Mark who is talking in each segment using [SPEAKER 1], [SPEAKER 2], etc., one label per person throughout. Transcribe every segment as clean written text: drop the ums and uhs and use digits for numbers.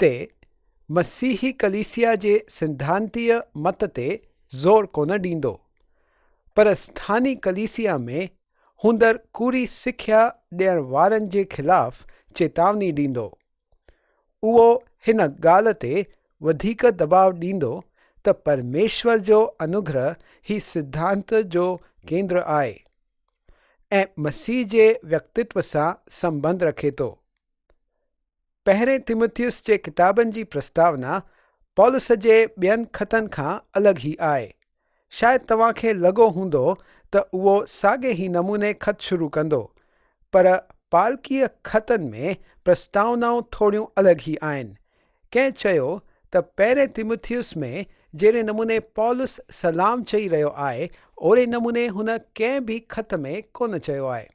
[SPEAKER 1] हिते मसीही कलीसिया जे सिद्धांतीय मत ते ज़ोर कोन ॾींदो, पर स्थानी कलीसिया में हूंदड़ कूड़ी सिख्या ॾियण वारनि जे ख़िलाफ़ चेतावनी ॾींदो। उहो हिन ॻाल्हि ते वधीक दबाव ॾींदो त परमेश्वर जो अनुग्रह ही सिद्धांत जो केंद्र आहे ऐं मसीह जे व्यक्तित्व सां संबंध रखे थो। पहिरें तिमुथियुस जे किताबनि जी प्रस्तावना पौलुस जे ॿियनि ख़तनि खां अलॻि ई आहे। शायदि तव्हांखे लॻो हूंदो त उहो साॻे ई नमूने ख़त शुरू कंदो, पर पालकीय ख़तनि में प्रस्तावनाऊं थोड़ियूं अलॻि ई आहिनि। कंहिं चयो त पहिरें तिमुथियुस में जहिड़े नमूने पौलुस सलाम चई रहियो आहे, ओड़े नमूने हुन कंहिं बि ख़त में कोन चयो आहे।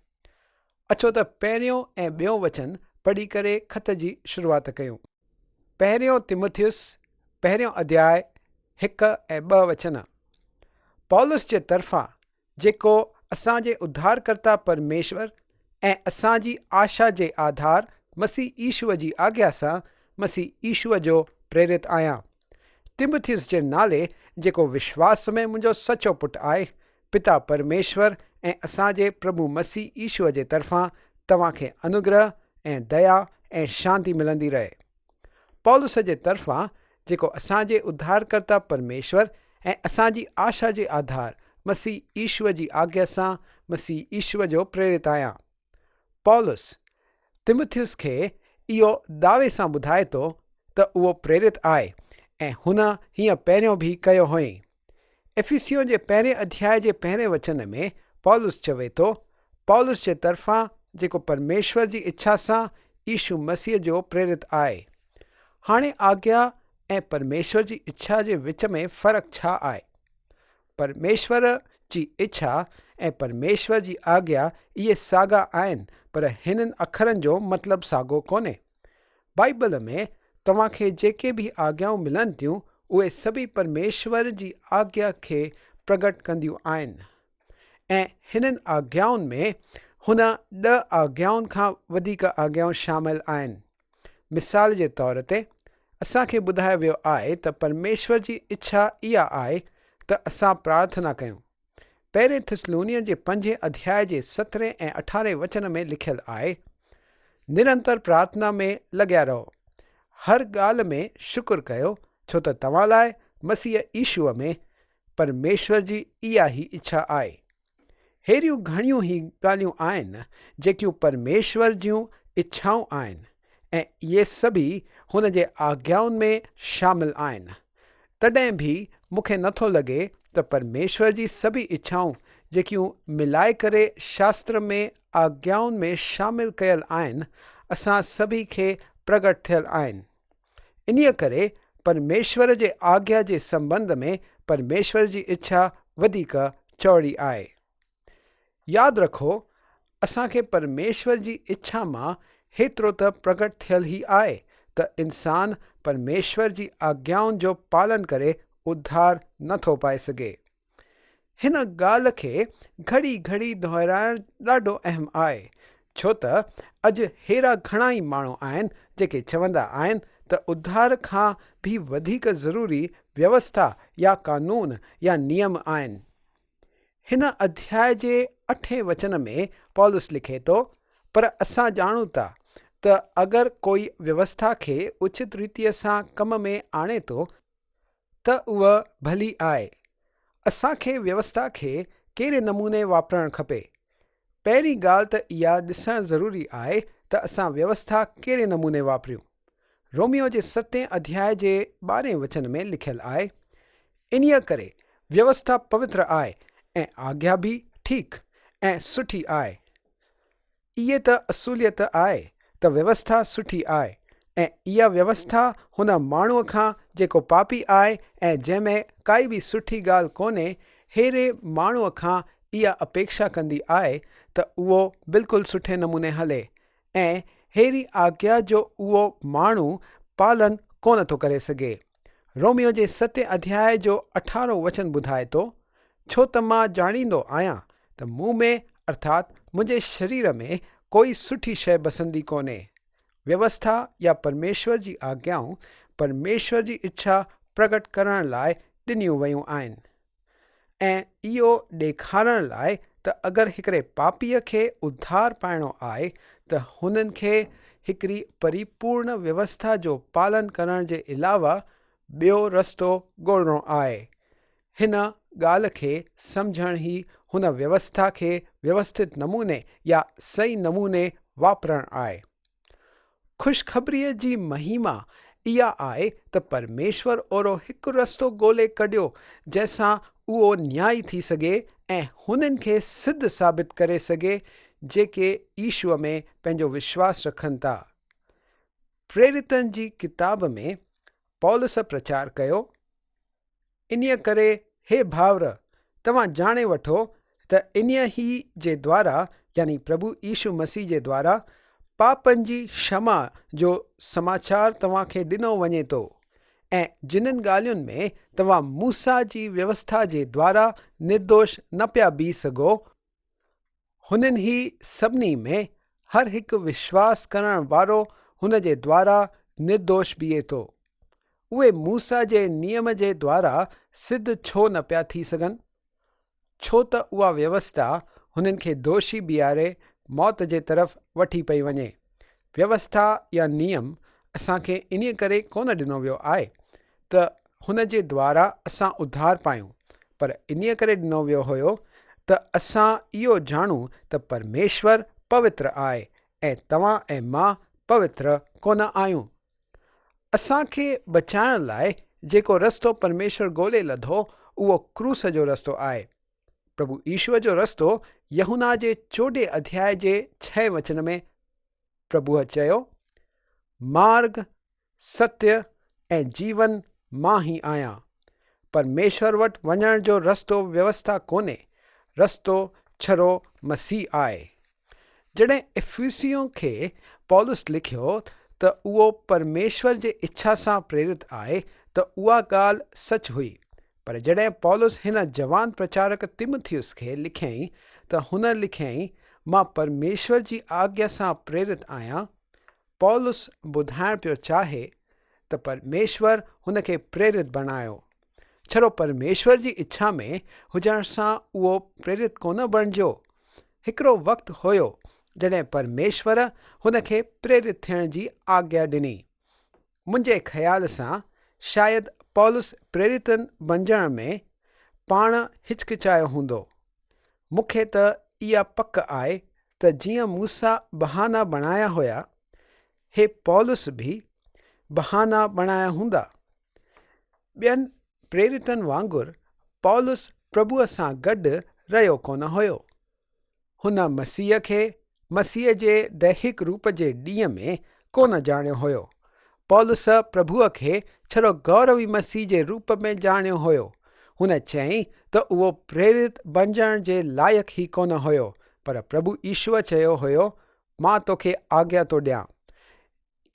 [SPEAKER 1] अचो त पहिरियों ऐं ॿियों वचन पढ़ी करे ख़त जी शुरूआत कयूं। पहिरियों तिमुथियुस पहिरियों अध्याय 1 ऐं 2 वचन। पौलुस जे तरफ़ां, जेको असांजे उद्धारकर्ता परमेश्वर ऐं असांजी आशा जे आधार मसीह ईशूअ जी आज्ञा सां मसीह ईशूअ जो प्रेरित आहियां। तिमुथियुस जे नाले, जेको विश्वास में मुंहिंजो सचो पुटु आहे, पिता परमेश्वर ऐं असांजे प्रभु मसीह ईशूअ जे तरफ़ां तव्हांखे अनुग्रह ऐं दया ऐं शांती मिलंदी रहे। पौलुस जे तरफ़ां, जेको असांजे उद्धारकर्ता परमेश्वर ऐं असांजी आशा जे आधार मसीह ईशूअ जी आज्ञा सां मसीह ईशूअ जो प्रेरित आहियां। पौलुस तिमुथियुस खे इहो दावे सां ॿुधाए थो त उहो प्रेरित आहे ऐं हुन हीअं पहिरियों बि कयो हुयईं। एफिसियों जे पहिरें अध्याय जे पहिरें वचन में पौलुस चवे थो, पौलुस जे तरफ़ां, जेको परमेश्वर जी इच्छा सां ईशू मसीह जो प्रेरित आहे। हाणे आज्ञा ऐं परमेश्वर जी इच्छा जे विच में फ़र्क़ु छा आहे? परमेश्वर जी इच्छा ऐं परमेश्वर जी आज्ञा इहे साॻा आहिनि, पर हिननि अखरनि जो मतिलबु साॻियो कोन्हे। बाइबल में तव्हांखे जेके बि आज्ञाऊं मिलनि थियूं, उहे सभई परमेश्वर जी आज्ञा खे प्रगट कंदियूं आहिनि ऐं हिननि आज्ञाउनि में हुन 10 आज्ञाउनि खां वधीक आज्ञाऊं शामिल आहिनि। मिसाल जे तौर ते असांखे ॿुधायो वियो आहे त परमेश्वर जी इच्छा इहा आहे त असां प्रार्थना कयूं। पहिरें थिस्सलुनीअ जे 5 अध्याय जे 17 ऐं 18 वचन में लिखियलु आहे, निरंतर प्रार्थना में लॻिया रहो, हर ॻाल्हि में शुक्र कयो, छो त तव्हां लाइ मसीह ईशूअ में परमेश्वर जी इहा ई इच्छा आहे। अहिड़ियूं घणियूं ई ॻाल्हियूं आहिनि जेकियूं परमेश्वर जूं इच्छाऊं आहिनि ऐं इहे सभी हुन जे आज्ञाउनि में शामिल आहिनि। तॾहिं बि मूंखे नथो लॻे त परमेश्वर जी सभी इच्छाऊं जेकियूं मिलाए करे शास्त्र में आज्ञाउनि में शामिल कयल आहिनि, असां सभी खे प्रगट थियल आहिनि। इन्हीअ करे परमेश्वर जे आज्ञा जे संबंध में परमेश्वर जी इच्छा वधीक चौड़ी आहे। यादि रखो, असांखे परमेश्वर जी इच्छा मां हेतिरो त प्रगट थियल ई आहे त इंसान परमेश्वर जी आज्ञाउनि जो पालन करे उद्धार नथो पाए सघे। हिन ॻाल्हि खे घड़ी घड़ी दोहिराइणु ॾाढो अहम आहे, छो त अॼु अहिड़ा घणा ई माण्हू आहिनि जेके चवंदा आहिनि त उद्धार खां बि वधीक ज़रूरी व्यवस्था या कानून या नियम आहिनि। हिन अध्याय जे 8 वचन में पौलुस लिखे थो, पर असां ॼाणूं था त अगरि कोई व्यवस्था खे उचित रीतिअ सां कम में आणे थो त उहा भली आहे। असांखे व्यवस्था खे कहिड़े नमूने वापरणु खपे? पहिरीं ॻाल्हि त इहा ॾिसणु ज़रूरी आहे त असां व्यवस्था कहिड़े नमूने वापरियूं। रोमियो जे 7 अध्याय जे 12 वचन में लिखियलु आहे, इन्हीअ करे व्यवस्था पवित्र आहे ऐं आज्ञा बि ठीकु ऐं सुठी आहे। इहे त असुलियत आहे त व्यवस्था सुठी आहे ऐं इहा व्यवस्था हुन माण्हूअ खां जेको पापी आहे ऐं जंहिंमें काई बि सुठी ॻाल्हि कोन्हे, अहिड़े माण्हूअ खां इहा अपेक्षा कंदी आहे त उहो बिल्कुलु सुठे नमूने हले ऐं अहिड़ी आज्ञा जो उहो माण्हू पालन कोन थो करे सघे। रोमियो जे 7 अध्याय जो 18 वचन ॿुधाए थो, छो त मां ॼाणींदो आहियां त मूं में अर्थात मुंहिंजे शरीर में कोई सुठी शइ बसंदी कोन्हे, व्यवस्था या परमेश्वर जी आज्ञाऊं परमेश्वर जी इच्छा प्रकट करण लाइ ॾिनियूं वयूं आहिनि ऐं इहो ॾेखारण लाइ त अगरि हिकिड़े पापीअ खे उद्धार पाइणो आहे त हुननि खे हिकिड़ी परिपूर्ण व्यवस्था जो पालन करण जे अलावा ॿियो रस्तो ॻोल्हणो आहे। हिन ॻाल्हि खे सम्झण ई हुन व्यवस्था खे व्यवस्थित नमूने या सही नमूने वापरणु आहे। ख़ुशख़बरीअ जी महिमा इहा आहे त परमेश्वर ओहिड़ो हिकु रस्तो ॻोल्हे कढियो जंहिंसां उहो न्यायी थी सघे ऐं हुननि खे सिद्ध साबित करे सघे जेके ईश्वर में पंहिंजो विश्वास रखनि था। प्रेरितनि जी किताब में पौलुस प्रचार कयो, इन्हीअ करे हे भाउर तव्हां ॼाणे वठो त इन्हीअ ई जे द्वारा यानी प्रभु यीशु मसीह जे द्वारा पापनि जी क्षमा जो समाचार तव्हांखे ॾिनो वञे थो ऐं जिन्हनि ॻाल्हियुनि में तव्हां मूसा जी व्यवस्था जे द्वारा निर्दोष न पिया बीह सघो, हुननि ई सभिनी में हर हिकु विश्वास करण वारो हुन जे द्वारा निर्दोष बीहे थो। उहे मूसा जे नियम जे द्वारा सिद्ध छो न पिया थी सघनि? छो त उहा व्यवस्था हुननि खे दोषी बीहारे मौत जे तरफ़ वठी पई वञे। व्यवस्था या नियम असांखे इन करे कोन ॾिनो वियो आहे त हुन जे द्वारा असां उद्धार पायूं, पर इन करे ॾिनो वियो हुयो त असां इहो ॼाणूं त परमेश्वर पवित्र आहे ऐं तव्हां ऐं मां पवित्र कोन आहियूं। असांखे बचाइण लाइ जेको रस्तो परमेश्वर ॻोल्हे लधो उहो क्रूस जो रस्तो आहे। प्रभु ईश्वर जो रस्तो यूहन्ना जे 14 अध्याय जे 6 वचन में प्रभुअ चयो, मार्ग सत्य ऐं जीवन मां ई आहियां। परमेश्वर वटि वञण जो रस्तो व्यवस्था कोन्हे, रस्तो छरो मसीह आहे। जॾहिं इफिसियों खे पौलुस लिखियो त उहो परमेश्वर जे इच्छा सां प्रेरित आहे त उहा ॻाल्हि सच हुई, पर जॾहिं पौलुस हिन जवान प्रचारक तिमुथियुस खे लिखियईं त हुन लिखियईं मां परमेश्वर जी आज्ञा सां प्रेरित आहियां, पौलुस ॿुधाइण पियो चाहे त परमेश्वर हुन खे प्रेरित बणायो। छड़ो परमेश्वर जी इच्छा में हुजण सां उहो प्रेरित कोन बणिजो। हिकिड़ो वक़्तु हुयो जॾहिं परमेश्वर हुन खे प्रेरित थियण जी आज्ञा ॾिनी। मुंहिंजे ख़्याल सां शायदि पौलुस प्रेरितन बणजण में पाण हिचकिचायो हूंदो। मूंखे त इहा पक आहे त जीअं मूसा बहाना बणाया हुया, हे पौलुस बि बहाना बणाया हूंदा। ॿियनि प्रेरितन वांगुरु पौलुस प्रभुअ सां गॾु रहियो कोन हुयो। हुन मसीह खे मसीह जे दैहिक रूप जे ॾींहं में कोन ॼाणियो हुयो। पौलुस प्रभुअ खे छड़ो गौरवी मसीह जे रूप में ॼाणियो हुयो। हुन चयईं त उहो प्रेरित बणजण जे लाइक़ु ई कोन हुयो, पर प्रभु ईश्वर चयो हुयो मां तोखे आज्ञा थो ॾियां।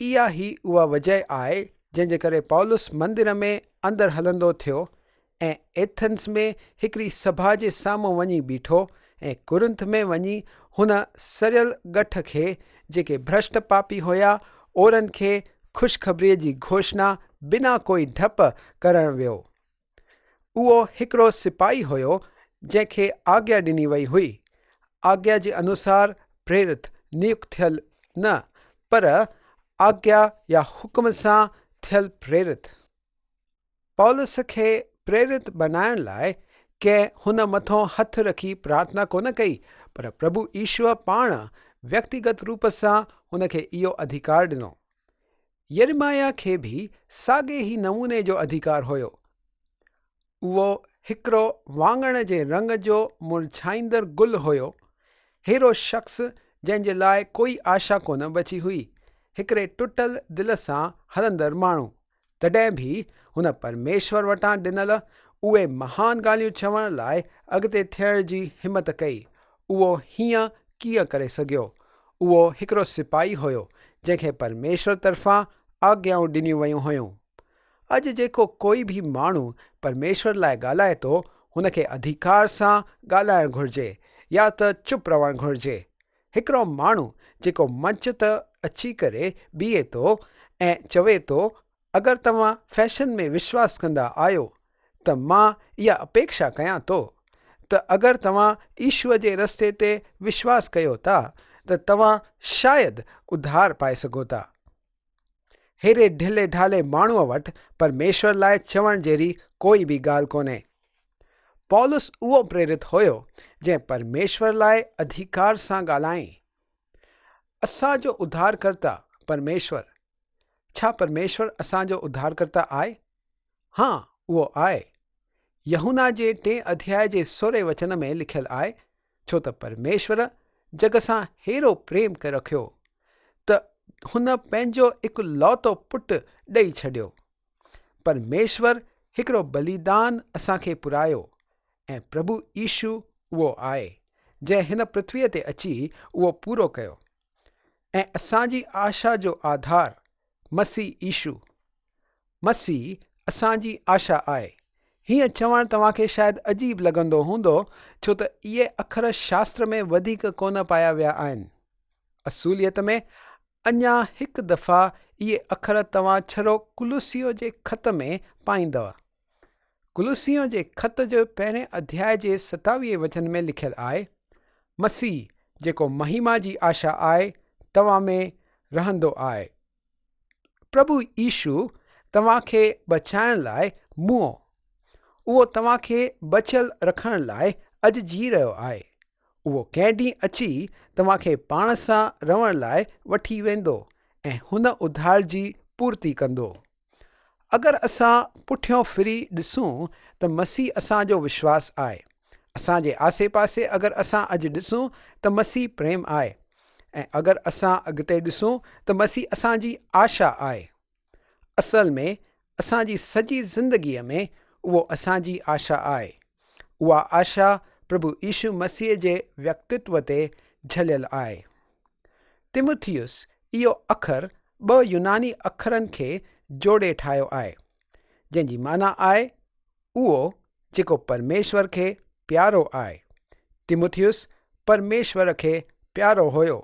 [SPEAKER 1] इहा ई उहा वजह आहे जंहिंजे करे पौलुस मंदिर में अंदरि हलंदो थियो ऐं एथेंस में हिकिड़ी सभा जे साम्हूं वञी बीठो ऐं कुरिन्थ में वञी हुन सरियल ॻठ खे जेके भ्रष्ट पापी हुया औरनि खे ख़ुशख़बरीअ जी घोषणा बिना कोई डप करण वियो। उहो हिकिड़ो सिपाही हुयो जंहिंखे आज्ञा ॾिनी वई हुई, आज्ञा जे अनुसार प्रेरित नियुक्त थियल न, पर आज्ञा या हुक्म सां थियल प्रेरित। पौलुस खे प्रेरित बनाइण लाइ कंहिं हुन मथां हथ रखी प्रार्थना कोन कई, पर प्रभु ईश्वर पाण व्यक्तिगत रूप सां हुन खे इहो अधिकार ॾिनो। यिर्मयाह खे भी साॻे ई नमूने जो अधिकार हुयो। उहो हिकिड़ो वाङण जे रंग जो मुरझाईंदड़ गुल हुयो, अहिड़ो शख़्स जंहिंजे लाइ कोई आशा कोन बची हुई, हिकिड़े टुटल दिल सां हलंदड़ माण्हू। तॾहिं बि हुन परमेश्वर वटां ॾिनल उहे महान ॻाल्हियूं चवण लाइ अॻिते थियण जी हिमत कई। उहो हीअं कीअं करे सघियो? उहो हिकिड़ो सिपाही हुयो जंहिंखे परमेश्वर तरफ़ां आज्ञाऊं ॾिनियूं वयूं हुयूं। अॼु जेको कोई बि माण्हू परमेश्वर लाइ ॻाल्हाए थो, हुनखे अधिकार सां ॻाल्हाइणु घुरिजे या त चुप रहणु घुरिजे। हिकिड़ो माण्हू जेको मंच त अची करे बीहे थो ऐं चवे थो, अगरि तव्हां फैशन में विश्वास कंदा आहियो त मां इहा अपेक्षा कयां थो त अगरि तव्हां ईश्वर जे रस्ते ते विश्वास कयो था त तव्हां शायदि उधार पाए सघो था। हेॾे ढिले ढाले माण्हूअ वटि परमेश्वर लाइ चवण जहिड़ी कोई बि ॻाल्हि कोन्हे। पौलुस उहो प्रेरित हुयो जंहिं परमेश्वर लाइ अधिकार सां ॻाल्हाई। असांजो उद्धारकर्ता परमेश्वर, छा परमेश्वर असांजो उद्धारकर्ता आहे? हाँ, उहो आहे। यूहन्ना जे 3 अध्याय जे 16 वचन में लिखियलु आहे, छो त परमेश्वर जग सां हेॾो प्रेम करे रखियो त हुन पंहिंजो हिकु लौतो पुटु ॾेई छॾियो। परमेश्वर हिकिड़ो बलिदान असांखे पुरायो ऐं प्रभु यीशु उहो आहे जंहिं हिन पृथ्वीअ ते अची उहो पूरो कयो। ऐं असांजी आशा जो आधार मसीह यीशु, मसीह असांजी आशा आहे। हीअं चवणु तव्हांखे शायदि अजीब लॻंदो हूंदो, छो त इहे अखर शास्त्र में वधीक कोन पाया विया आहिनि। असुलियत में अञा हिकु दफ़ा इहे अखर तव्हां छड़ो कुलुसियो जे ख़त में पाईंदव। कुलुसियो जे ख़त जो 1 अध्याय जे 27 वचन में लिखियलु आहे, मसीह जेको महिमा जी आशा आहे तव्हां में रहंदो आहे। प्रभु यीशु तव्हांखे बचाइण लाइ मुओ, उहो तव्हांखे बचियल रखण लाइ अॼु जी रहियो आहे। उहो कंहिं ॾींहुं अची तव्हांखे पाण सां रहण लाइ वठी वेंदो ऐं हुन उधार जी पूर्ति कंदो। अगरि असां पुठियों फिरी ॾिसूं त मसीह असांजो विश्वास आहे। असांजे आसे पासे अगरि असां अॼु ॾिसूं त मसीह प्रेम आहे ऐं अगरि असां अॻिते ॾिसूं त मसीह असांजी आशा आहे। असल में असांजी सॼी ज़िंदगीअ में उहो असांजी आशा आहे। उहा आशा प्रभु यीशु मसीह जे व्यक्तित्व ते झलियल आहे। तिमुथियुस इहो अखर 2 यूनानी अखरनि खे जोड़े ठाहियो आहे, जंहिंजी माना आहे उहो जेको परमेश्वर खे प्यारो आहे। तिमुथियुस परमेश्वर खे प्यारो हुयो,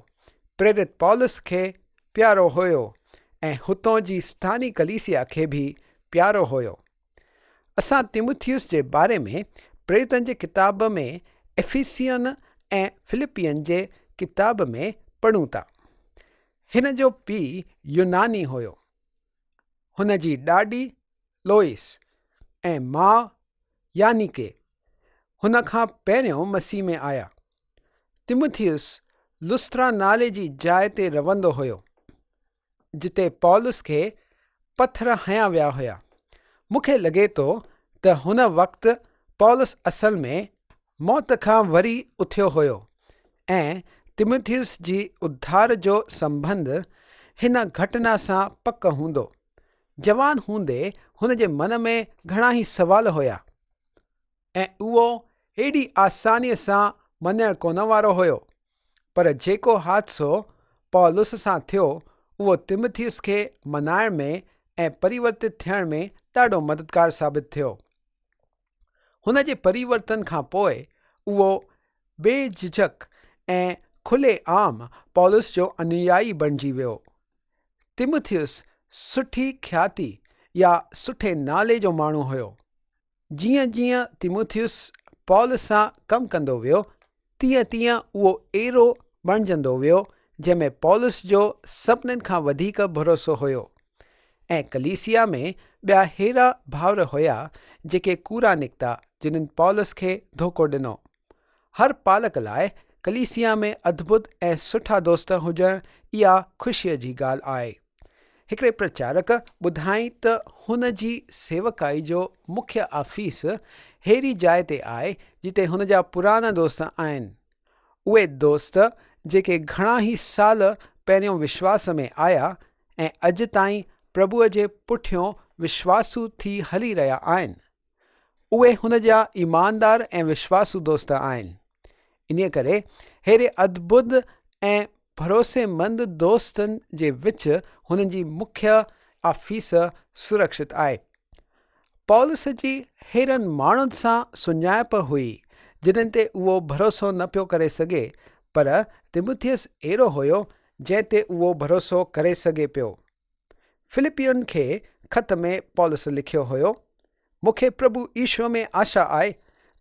[SPEAKER 1] प्रेरित पौलुस खे प्यारो हुयो ऐं हुतों जी स्थानी कलीसिया खे बि प्यारो हुयो। असां तिमुथियुस जे बारे में प्रेरितन जे किताब में, एफिसियन ऐं फिलिपियन जे किताब में पढ़ूं था। हिन जो पीउ यूनानी हुयो, हुन जी ॾाॾी लोइस ऐं माउ यानी के हुन खां पहिरियों मसीह में आया। तिमुथियुस लुस्त्रा नाले जी जाइ ते रहंदो हुयो, जिते पौलुस खे पत्थर हयां विया हुया। मूंखे लॻे थो त हुन वक़्तु पौलुस असल में मौत खां वरी उथियो हुयो ऐं तिमुथियुस जी उद्धार जो संबंध हिन घटना सां पक हूंदो। जवान हूंदे हुन जे मन में घणा ई सवाल हुया ऐं उहो एॾी आसानीअ सां मञणु कोन वारो हुयो। पर जेको हादसो पौलुस सां थियो उहो तिमुथियुस खे मनाइण में ऐं परिवर्तित थियण में ॾाढो मददगार साबित थियो। हुन जे परिवर्तन खां पोइ उहो बेझिझक ऐं खुले आम पौलुस जो अनुयायी बणिजी वियो। तिमुथियुस सुठी ख्याति या सुठे नाले जो माण्हू हुयो। जीअं जीअं तिमुथियुस पौलुस सां कमु कंदो वियो, तीअं तीअं उहो अहिड़ो बणिजंदो वियो जंहिंमें पौलुस जो सभिनीनि खां वधीक भरोसो हुयो। ऐं कलीसिया में ॿिया अहिड़ा भाउर हुया जेके कूड़ा निकिता, जिन्हनि पौलुस खे धोखो ॾिनो। हर पालक लाइ कलीसिया में अद्भुत ऐं सुठा दोस्त हुजण इहा ख़ुशीअ जी ॻाल्हि आहे। हिकिड़े प्रचारक ॿुधाई त हुन जी सेवकाई जो मुख्य आफ़ीस अहिड़ी जाइ ते आहे जिते हुन जा पुराना दोस्त आहिनि। उहे दोस्त जेके घणा ई साल पहिरियों विश्वास में आया ऐं अॼु ताईं प्रभुअ जे पुठियों विश्वासु थी हली रहिया आहिनि, उहे हुन जा ईमानदार ऐं विश्वासु दोस्त आहिनि। इन करे अहिड़े अद्भुत ऐं भरोसेमंद दोस्तनि जे विच हुननि जी मुख्य आफ़ीस सुरक्षित आहे। पौलुस जी अहिड़नि माण्हुनि सां सुञाणप हुई जिन्हनि ते उहो भरोसो न पियो करे सघे, पर तिमुथियुस अहिड़ो हुयो जंहिं ते उहो भरोसो करे सघे पियो। फिलिपियुनि खे ख़त में पौलुस लिखियो हुयो, मूंखे प्रभु ईश्वर में आशा आहे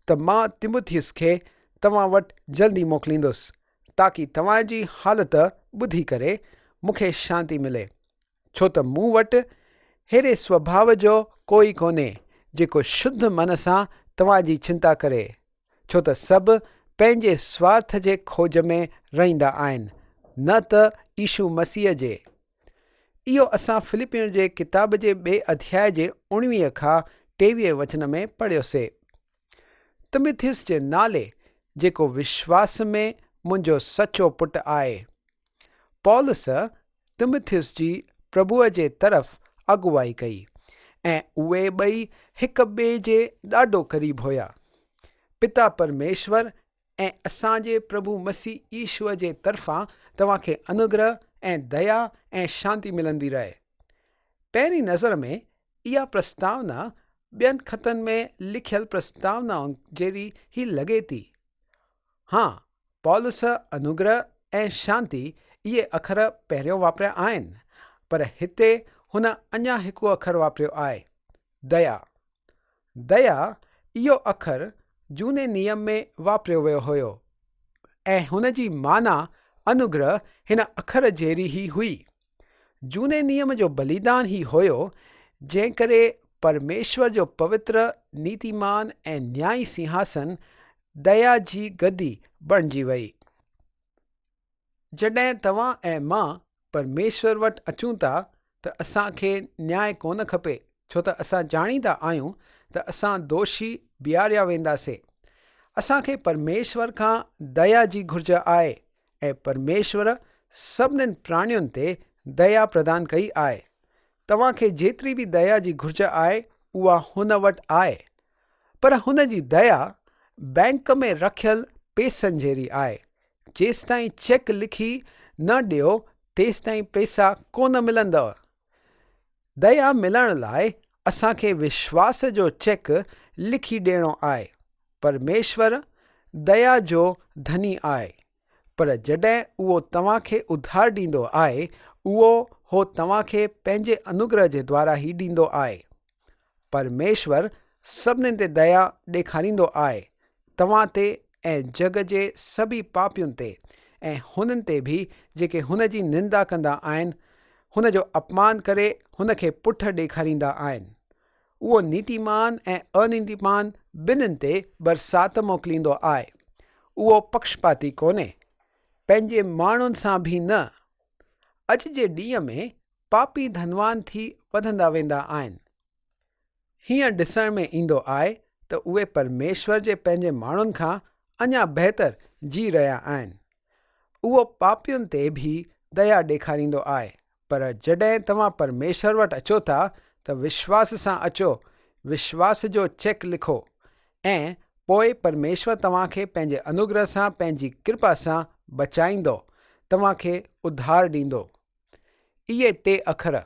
[SPEAKER 1] त मां तिमुथियुस खे तव्हां वटि जल्दी मोकिलींदुसि ताकी तव्हांजी हालति ॿुधी करे मूंखे शांती मिले, छो त मूं वटि अहिड़े स्वभाव जो कोई कोन्हे जेको शुद्ध मन सां तव्हांजी चिंता करे, छो त सभु पंहिंजे स्वार्थ जे खोज में रहंदा आहिनि, न त यीशु मसीह जे। इहो असां फिलिपियुनि जे किताब जे 2 अध्याय जे 19 खां 23 वचन में पढ़ियोसीं। तिमुथियुस जे नाले जेको विश्वास में मुंहिंजो सचो पुटु आहे। पौलुस तिमुथियुस जी प्रभुअ जे तरफ़ अगुवाई कई ऐं उहे ॿई हिक ॿिए जे ॾाढो क़रीब हुया। पिता परमेश्वर ऐं असांजे प्रभु मसीह ईश्वर जे तरफ़ां तव्हांखे अनुग्रह ऐं दया ऐं शांती मिलंदी रहे। पहिरीं नज़र में इहा प्रस्तावना ॿियनि ख़तनि में लिखियल प्रस्तावनाउनि जहिड़ी ई लॻे थी। हाँ, पौलुस अनुग्रह ऐं शांती इहे अखर पहिरियों वापरिया आहिनि, पर हिते हुन अञा हिकु अखर वापरियो आहे, दया। दया इहो अखर झूने नियम में वापरियो वियो हुयो ऐं हुन जी माना अनुग्रह हिन अखर जहिड़ी ई हुई। झूने नियम जो बलिदान ई हुयो जंहिं करे परमेश्वर जो पवित्र, नीतिमान ऐं न्यायी सिंहासन दया जी गदी बणिजी वई। जॾहिं तव्हां ऐं मां परमेश्वर वटि अचूं था त असांखे न्याय कोन खपे, छो त असां ॼाणींदा आहियूं त असां दोषी बीहारिया वेंदासीं। असांखे परमेश्वर खां दया जी घुर्ज आहे ऐं परमेश्वर सभिनीनि प्राणियुनि ते दया प्रदान कई आहे। तव्हांखे जेतिरी बि दया जी घुर्ज आहे उहा हुन वटि आहे, पर हुन जी दया बैंक में रखियल पैसनि जहिड़ी आहे। जेसिताईं चेक लिखी न ॾियो तेसिताईं पैसा कोन मिलंदव। दया मिलण लाइ असांखे विश्वास जो चेक लिखी ॾियणो आहे। परमेश्वर दया जो धनी आहे, पर जॾहिं उहो तव्हांखे उधार ॾींदो आहे उहो हो तव्हांखे पंहिंजे अनुग्रह जे द्वारा ई ॾींदो आहे। परमेश्वर सभिनीनि ते दया ॾेखारींदो आहे, तव्हां ते ऐं जग जे सभी पापियुनि ते ऐं हुननि ते बि जेके हुन जी निंदा कंदा आहिनि, हुन जो अपमान करे हुन खे पुठ ॾेखारींदा आहिनि। उहो नीतिमान ऐं अनीतिमान ॿिन्हिनि ते बरसाति मोकिलींदो आहे। उहो पक्षपाती कोन्हे, पंहिंजे माण्हुनि सां बि न। अॼु जे ॾींहं में पापी धनवान थी वधंदा वेंदा आहिनि। हीअं ॾिसण में ईंदो आहे त उहे परमेश्वर जे पंहिंजे माण्हुनि खां अञा बहितर जी रहिया आहिनि। उहो पापियुनि ते बि दया ॾेखारींदो आहे, पर जॾहिं तव्हां परमेश्वर वटि अचो था त विश्वास सां अचो, विश्वास जो चेक लिखो ऐं पोइ परमेश्वर तव्हांखे पंहिंजे अनुग्रह सां, पंहिंजी कृपा सां बचाईंदो, तव्हांखे उधार ॾींदो। इहे 3 अखर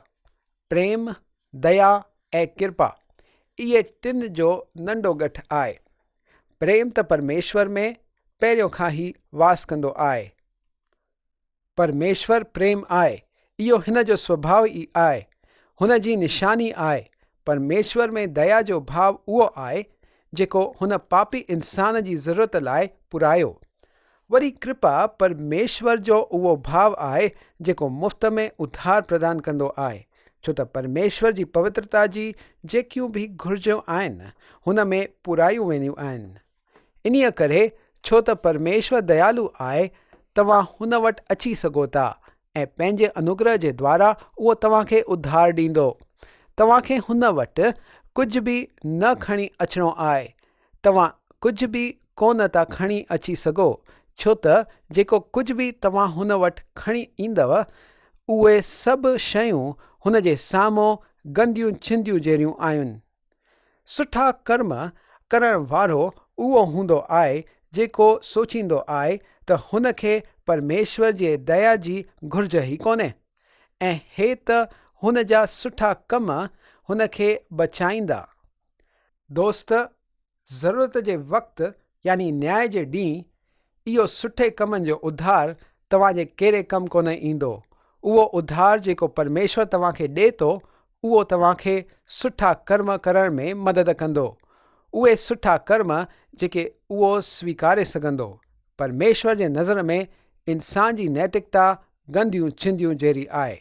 [SPEAKER 1] प्रेम, दया ऐं कृपा, इहे 3 जो नंढो गठ आहे। प्रेम त परमेश्वर में पहिरियों खां ई वास कंदो आहे। परमेश्वर प्रेम आहे, इहो हिन जो स्वभाव ई आहे, हुन जी निशानी आहे। परमेश्वर में दया जो भाव उहो आहे जेको हुन पापी इंसान जी ज़रूरत लाइ पुरायो। वरी कृपा परमेश्वर जो उहो भाव आहे जेको मुफ़्त में उधार प्रदान कंदो आहे, छो त परमेश्वर जी पवित्रता जी जेकियूं बि घुर्जूं आहिनि हुन में पुरायूं वेंदियूं आहिनि। इन्हीअ करे छो त परमेश्वर दयालु आहे, तव्हां हुन वटि अची सघो था ऐं पंहिंजे अनुग्रह जे द्वारा उहो तव्हांखे उधार ॾींदो। तव्हांखे हुन वटि कुझु बि न खणी अचिणो आहे, तव्हां कुझु बि कोन था खणी अची सघो, छो त जेको कुझु बि तव्हां हुन वटि खणी ईंदव उहे सभु शयूं हुन जे साम्हूं गंदियूं छिंदियूं जहिड़ियूं आहिनि। सुठा कर्म करण वारो उहो हूंदो आहे जेको सोचींदो आहे त हुन खे परमेश्वर जे दया जी घुर्ज ई कोन्हे ऐं हे त हुन जा सुठा कम हुन खे बचाईंदा। दोस्त, ज़रूरत जे वक़्तु यानी न्याय जे ॾींहुं इहो सुठे कमनि जो उधार तव्हांजे कहिड़े कमु कोन ईंदो। उहो उधार जेको परमेश्वर तव्हांखे ॾिए थो उहो तव्हांखे सुठा कर्म करण में मदद कंदो। उहे सुठा कर्म जेके उहो स्वीकारे सघंदो। परमेश्वर जे नज़र में इंसान जी नैतिकता गंदियूं चिंदियूं जहिड़ी आहे।